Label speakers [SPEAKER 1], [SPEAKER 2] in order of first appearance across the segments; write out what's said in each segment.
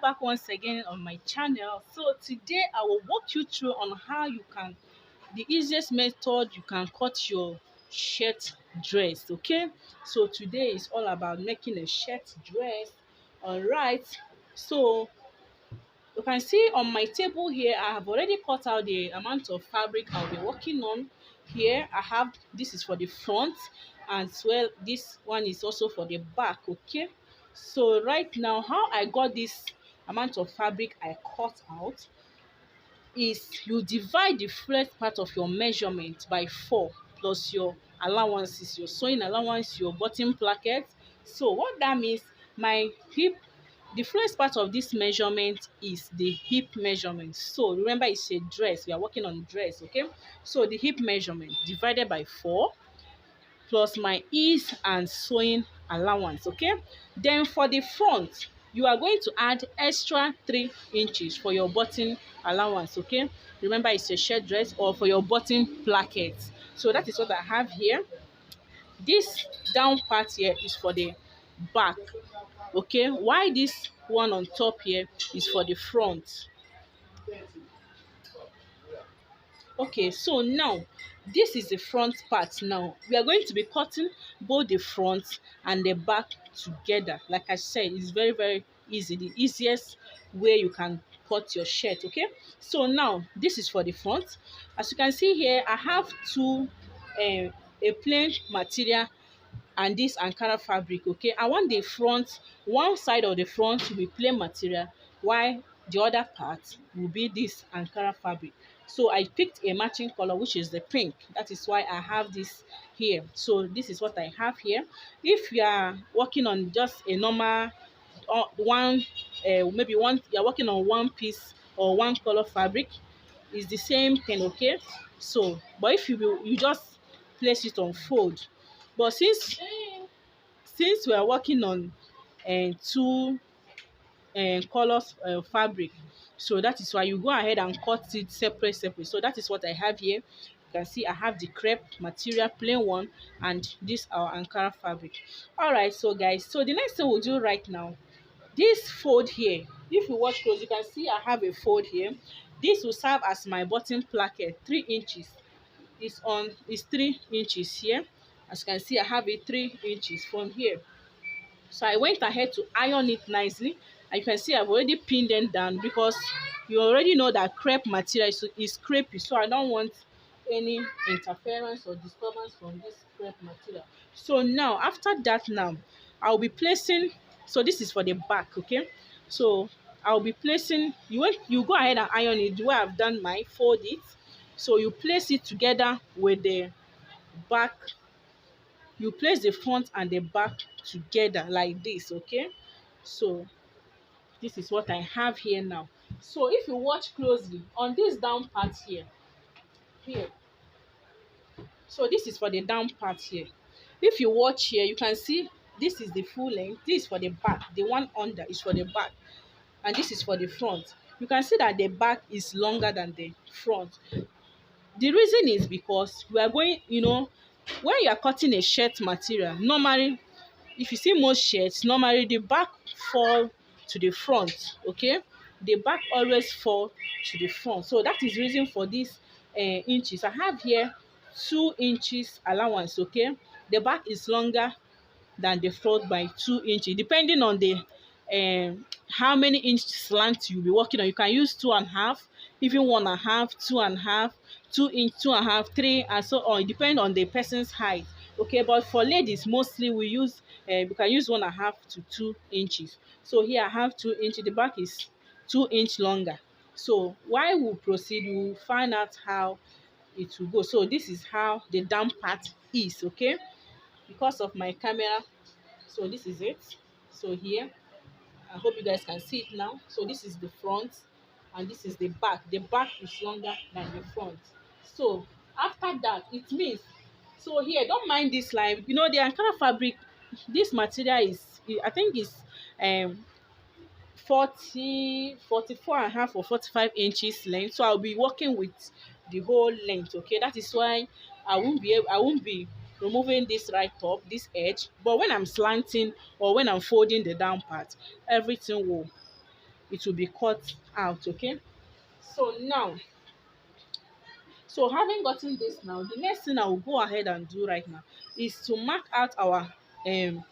[SPEAKER 1] back once again on my channel. So today I will walk you through on how you can, the easiest method you can cut your shirt dress. Okay, so today is all about making a shirt dress. All right, so you can see on my table here I have already cut out the amount of fabric I'll be working on. Here I have, this is for the front, and as well this one is also for the back. Okay, so right now how I got this amount of fabric I cut out is you divide the first part of your measurement by 4 plus your allowances, your sewing allowance, your bottom placket. So what that means, my hip, the first part of this measurement is the hip measurement. So remember, it's a dress, we are working on dress. Okay, so the hip measurement divided by 4 plus my ease and sewing allowance. Okay, then for the front you are going to add extra 3 inches for your button allowance. Okay, remember it's a shirt dress, or for your button placket. So that is what I have here. This down part here is for the back. Okay, why this one on top here is for the front. Okay, so now this is the front part. Now we are going to be cutting both the front and the back together. Like I said, it's very easy, the easiest way you can cut your shirt. Okay, so now this is for the front. As you can see here, I have two a plain material and this Ankara fabric. Okay, I want the front, one side of the front to be plain material, while the other part will be this Ankara fabric. So I picked a matching color, which is the pink. That is why I have this here. So this is what I have here. If you are working on just a normal one, maybe one, you're working on one piece or one color fabric, is the same thing. Okay, so but if you just place it on fold, but since we are working on two colors fabric, so that is why you go ahead and cut it separate. So that is what I have here. You can see I have the crepe material, plain one, and this our Ankara fabric. All right, so guys, so the next thing we'll do right now, this fold here, if you watch close, you can see I have a fold here. This will serve as my bottom placket. 3 inches is 3 inches here. As you can see, I have a 3 inches from here. So I went ahead to iron it nicely, and you can see I've already pinned them down, because you already know that crepe material is crepey, so I don't want any interference or disturbance from this crepe material. So now after that, now I'll be placing, so this is for the back. Okay, so I'll be placing, you go ahead and iron it the way I've done my fold it. So you place it together with the back, you place the front and the back together like this. Okay, so this is what I have here now. So if you watch closely on this down part here, so this is for the down part here. If you watch here, you can see this is the full length, this is for the back, the one under is for the back, and this is for the front. You can see that the back is longer than the front. The reason is because we are going, when you are cutting a shirt material, normally if you see most shirts, normally the back fall to the front. Okay, the back always fall to the front. So that is reason for this inches. I have here 2 inches allowance. Okay, the back is longer than the front by 2 inches, depending on the how many inch slant you'll be working on. You can use 2.5, even 1.5, 2.5, 2 inch, 2.5, 3, and so on. It depends on the person's height. Okay, but for ladies mostly we use we can use 1.5 to 2 inches. So here I have 2 inches, the back is 2 inch longer. So while we proceed, we will find out how it will go. So this is how the down part is. Okay, because of my camera, so this is it. So here, I hope you guys can see it now. So this is the front and this is the back. The back is longer than the front. So after that, it means, so here, don't mind this line. The Ankara fabric, this material is, I think is 44.5 or 45 inches length. So I'll be working with the whole length. Okay, that is why I won't be removing this right top, this edge, but when I'm slanting or when I'm folding the down part, everything will it will be cut out. Okay, so now, so having gotten this now, the next thing I will go ahead and do right now is to mark out our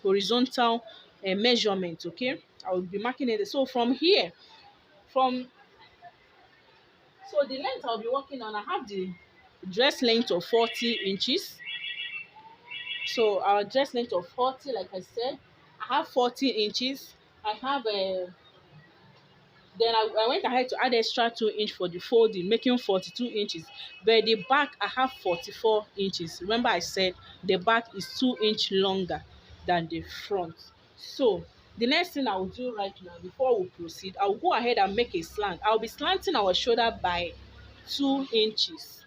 [SPEAKER 1] horizontal measurement. Okay, I will be marking it. So from here, from so the length I'll be working on, I have the dress length of 40 inches. So our dress length of 40, like I said, I have 40 inches. I have a then I went ahead to add extra 2 inch for the folding, making 42 inches. But the back, I have 44 inches. Remember I said the back is 2 inch longer than the front. So the next thing I will do right now before we proceed, I will go ahead and make a slant. I'll be slanting our shoulder by 2 inches.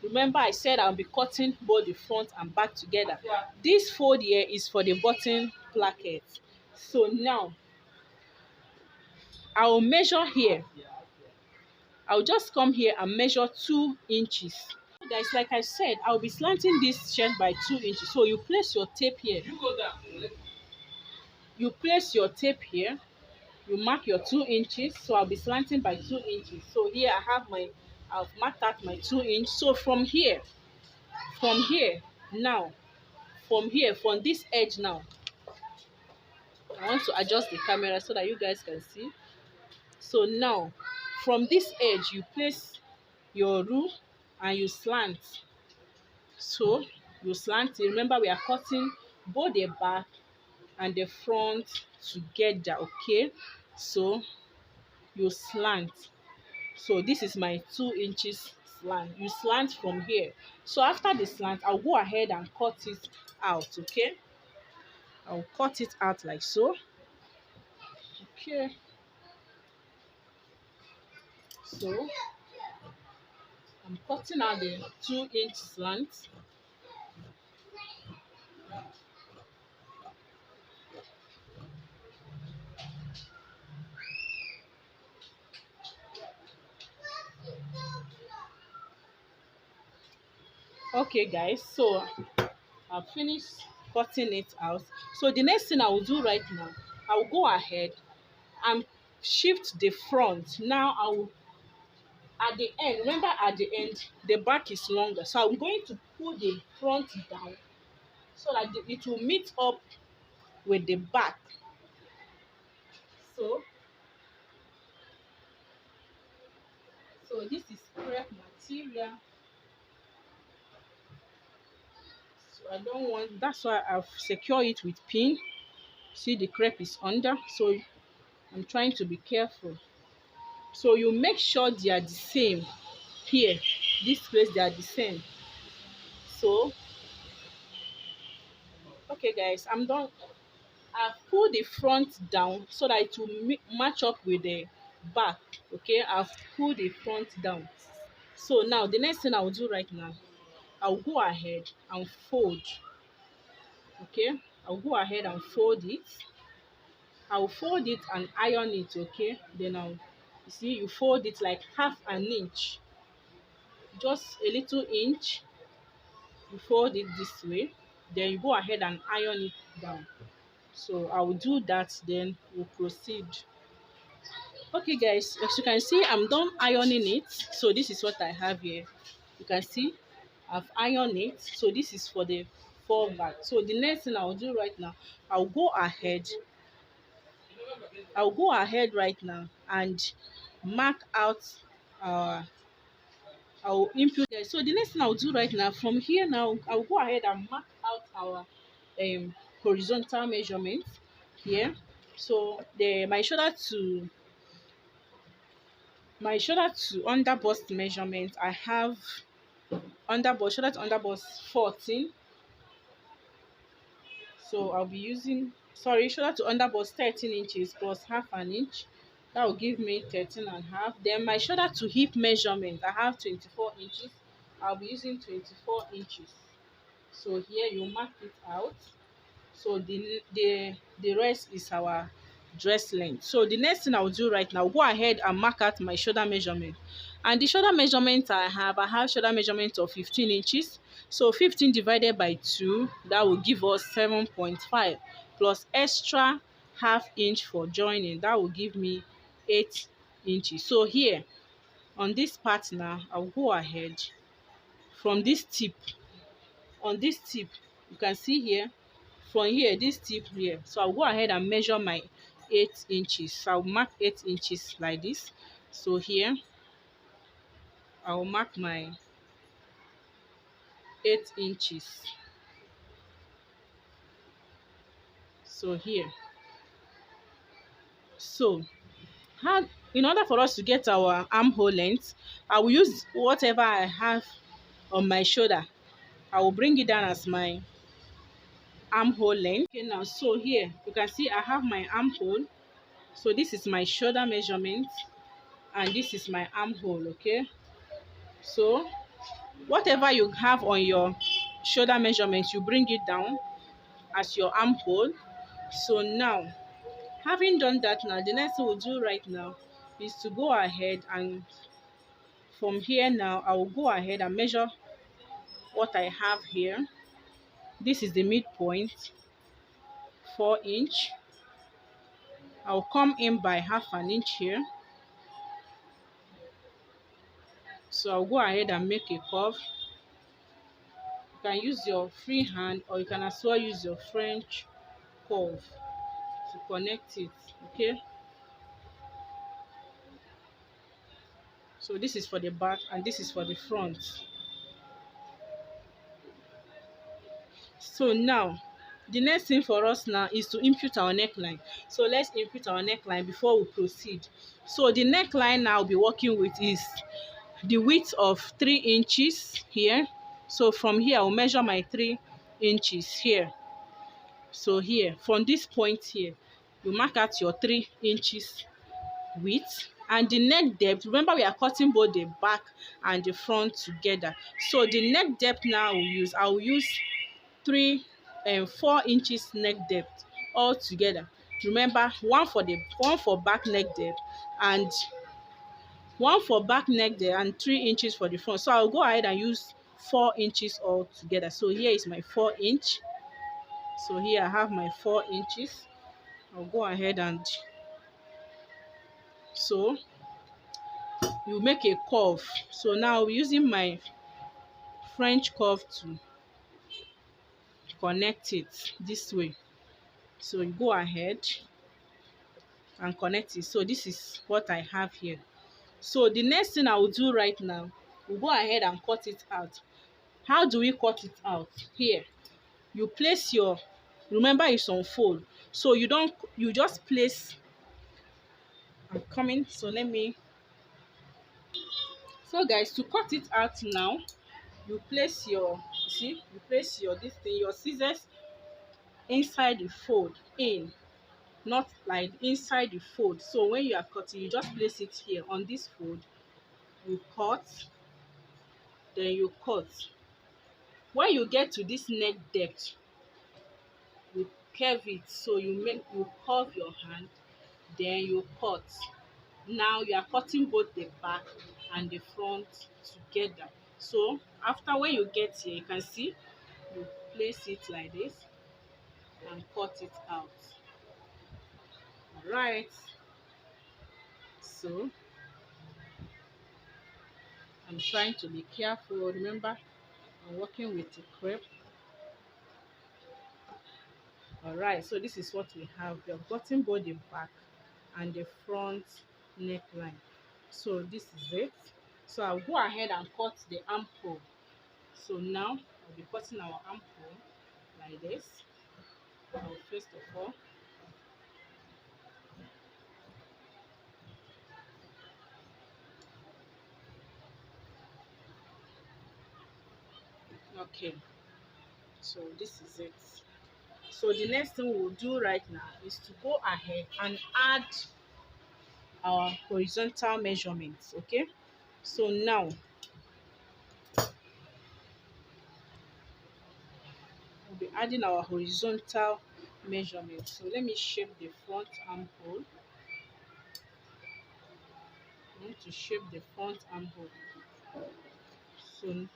[SPEAKER 1] Remember I said I'll be cutting both the front and back together. This fold here is for the button placket. So now I will measure here. I'll just come here and measure 2 inches. Guys, like I said, I'll be slanting this shirt by 2 inches. So you place your tape here. You place your tape here. You mark your 2 inches. So I'll be slanting by 2 inches. So here I have I've marked out my 2 inch. So from here, now, from this edge now, I want to adjust the camera so that you guys can see. So now, from this edge, you place your rule and you slant. So you slant it. Remember we are cutting both the back and the front together. Okay, so you slant. So this is my 2 inches slant. You slant from here. So after the slant, I'll go ahead and cut it out. Okay, I'll cut it out like so. Okay, so I'm cutting out the 2 inch slant. Okay guys, so I've finished cutting it out. So the next thing I will do right now, I will go ahead and shift the front. Now I will, at the end, remember at the end the back is longer, so I'm going to pull the front down so that it will meet up with the back. So this is crepe material, so I don't want, that's why I've secured it with pin. See, the crepe is under, so I'm trying to be careful. So you make sure they are the same. Here, this place, they are the same. So okay guys, I'm done. I've pulled the front down so that it will match up with the back. Okay, I've pulled the front down. So now the next thing I'll do right now, I'll go ahead and fold. Okay, I'll go ahead and fold it. I'll fold it and iron it. Okay, then you see, you fold it like half an inch, just a little inch. You fold it this way, then you go ahead and iron it down. So I will do that, then we'll proceed. Okay guys, as you can see, I'm done ironing it. So this is what I have here. You can see I've ironed it. So this is for the fall back. So the next thing I'll do right now, I'll go ahead right now and mark out our I'll input there. So the next thing I'll do right now, from here now, I'll go ahead and mark out our horizontal measurement here. So the my shoulder to under bust measurement, I have shoulder to under bust 14. So I'll be using, sorry, shoulder to under bust 13 inches plus half an inch. That will give me 13 and a half. Then my shoulder to hip measurement, I have 24 inches. I'll be using 24 inches. So here you mark it out. So the rest is our dress length. So the next thing I'll do right now, go ahead and mark out my shoulder measurement. And the shoulder measurement I have shoulder measurement of 15 inches. So 15 divided by 2, that will give us 7.5 plus extra half inch for joining. That will give me 8 inches. So here on this part now, I'll go ahead from this tip. On this tip, you can see here, from here, this tip here. So I'll go ahead and measure my 8 inches. So I'll mark 8 inches like this. So here I'll mark my 8 inches. So here, so how, in order for us to get our armhole length, I will use whatever I have on my shoulder. I will bring it down as my armhole length. Okay, now so here you can see I have my armhole. So this is my shoulder measurement and this is my armhole. Okay, so whatever you have on your shoulder measurement, you bring it down as your armhole. So now, having done that, now the next thing we'll do right now is to go ahead, and from here now I will go ahead and measure what I have here. This is the midpoint, 4 inch. I'll come in by half an inch here. So I'll go ahead and make a curve. You can use your free hand or you can as well use your French curve to connect it. Okay, so this is for the back and this is for the front. So now the next thing for us now is to input our neckline. So let's input our neckline before we proceed. So the neckline now I'll be working with is the width of 3 inches here. So from here I'll measure my 3 inches here. So here from this point here, you mark out your 3 inches width. And the neck depth, remember we are cutting both the back and the front together. So the neck depth now I'll use 4 inches neck depth all together. Remember, one for back neck depth and one for back neck depth and 3 inches for the front. So I'll go ahead and use 4 inches all together. So here is my 4 inch. So here I have my 4 inches. I'll go ahead and so you make a curve. So now using my French curve to connect it this way. So you go ahead and connect it. So this is what I have here. So the next thing I will do right now, we'll go ahead and cut it out. How do we cut it out? Here, you place your, remember it's on fold. So you just place, I'm coming, so let me, so guys, to cut it out now, you place your, you place your, this thing, your scissors inside the fold, not like inside the fold. So when you are cutting, you just place it here on this fold, you cut, then you cut. When you get to this neck depth, you curve it. So you curve your hand, then you cut. Now you are cutting both the back and the front together. So after, when you get here, you can see you place it like this and cut it out. All right, so I'm trying to be careful. Remember, I'm working with the crepe. All right, so this is what we have. We have gotten both the back and the front neckline. So this is it. So I'll go ahead and cut the armhole. So now I'll be cutting our armhole like this. First of all, okay, so this is it. So the next thing we'll do right now is to go ahead and add our horizontal measurements. Okay, so now we'll be adding our horizontal measurements. So let me shape the front armhole. I want to shape the front armhole. So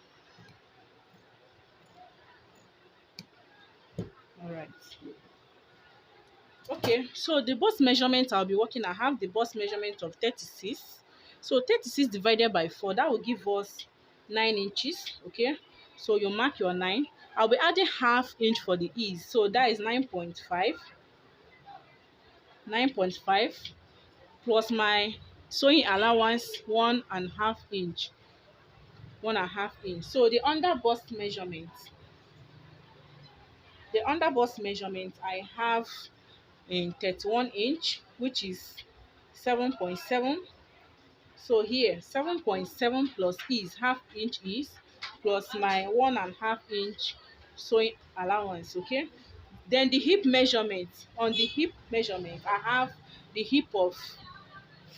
[SPEAKER 1] all right, Okay, so the bust measurement I'll be working, I have the bust measurement of 36. So 36 divided by 4, that will give us 9 inches. Okay, so you mark your 9. I'll be adding half inch for the ease, so that is 9.5. 9.5 plus my sewing allowance 1.5 inch. 1.5 inch. So the under bust measurement I have in 31 inch, which is 7.7. So here 7.7 plus is half inch is plus my 1.5 inch sewing allowance. Okay, then the hip measurement, on the hip measurement I have the hip of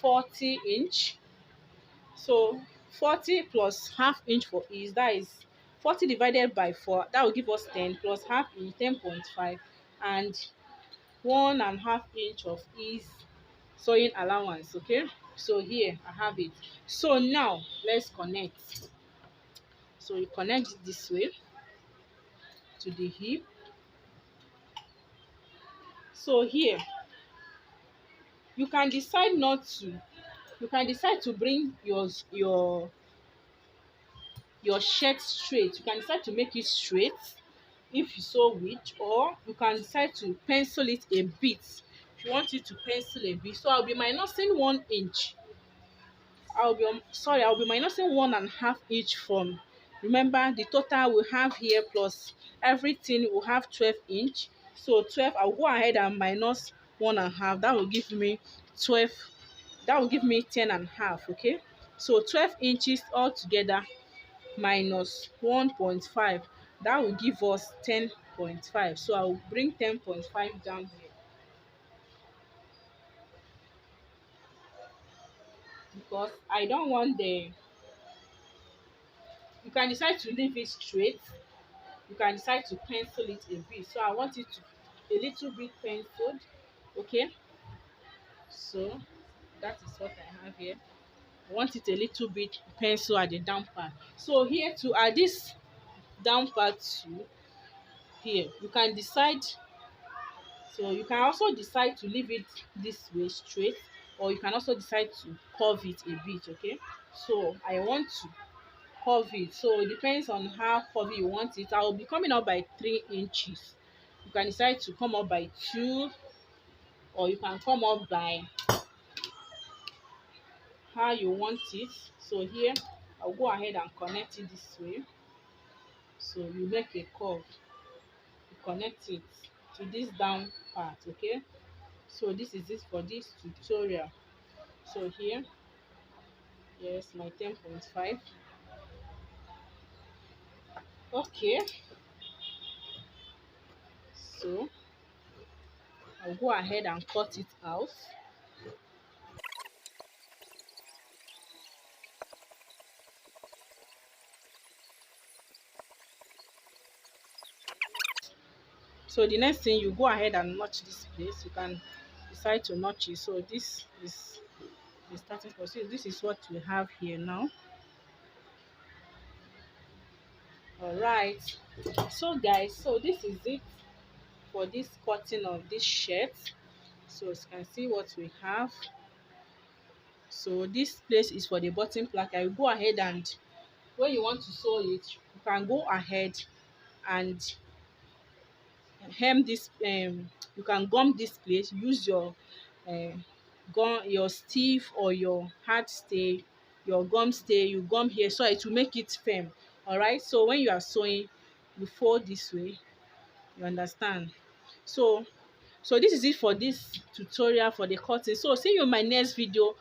[SPEAKER 1] 40 inch. So 40 plus half inch for is, that is 40 divided by 4, that will give us 10 plus half inch 10.5, and 1.5 inch of is sewing allowance. Okay, so here I have it. So now let's connect. So you connect it this way to the hip. So here you can decide to bring your shirt straight. You can decide to make it straight if you so wish, or you can decide to pencil it a bit if you want it to pencil a bit. So I'll be minusing 1 inch. I'll be minusing 1.5 inch from, remember the total we have here plus everything will have 12 inch. So 12, I'll go ahead and minus 1.5. That will give me 12. That will give me 10.5. Okay, so 12 inches altogether minus 1.5, that will give us 10.5. So I will bring 10.5 down here because I don't want the, you can decide to leave it straight, you can decide to pencil it a bit. So I want it to a little bit penciled. Okay, so that is what I have here. I want it a little bit pencil at the down part. So here to add this down part to here, you can decide. So you can also decide to leave it this way straight, or you can also decide to curve it a bit. Okay, so I want to curve it, so it depends on how curvy you want it. I will be coming up by 3 inches. You can decide to come up by 2, or you can come up by how you want it. So here I'll go ahead and connect it this way. So you make a curve, you connect it to this down part. Okay, so this is it for this tutorial. So here, yes, my 10.5. Okay, so I'll go ahead and cut it out. So the next thing, you go ahead and notch this place. You can decide to notch it. So this is the starting point. So this is what we have here now. All right, so guys, so this is it for this cutting of this shirt. So as you can see what we have. So this place is for the bottom placket. You go ahead and when you want to sew it, you can go ahead and hem this, you can gum this place. Use your gum, your stiff or your hard stay, your gum stay, you gum here so it will make it firm. All right, so when you are sewing, you fold this way, you understand. So this is it for this tutorial for the cutting. So see you in my next video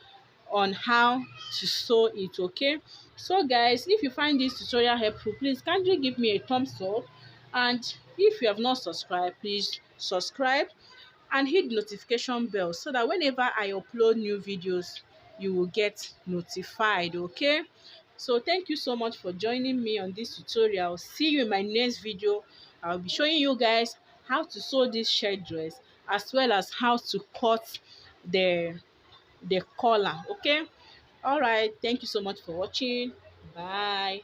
[SPEAKER 1] on how to sew it. Okay, so guys, if you find this tutorial helpful, please kindly give me a thumbs up, and if you have not subscribed, please subscribe and hit the notification bell so that whenever I upload new videos, you will get notified. Okay, so thank you so much for joining me on this tutorial. See you in my next video. I'll be showing you guys how to sew this shirt dress, as well as how to cut the collar. Okay, all right, thank you so much for watching. Bye.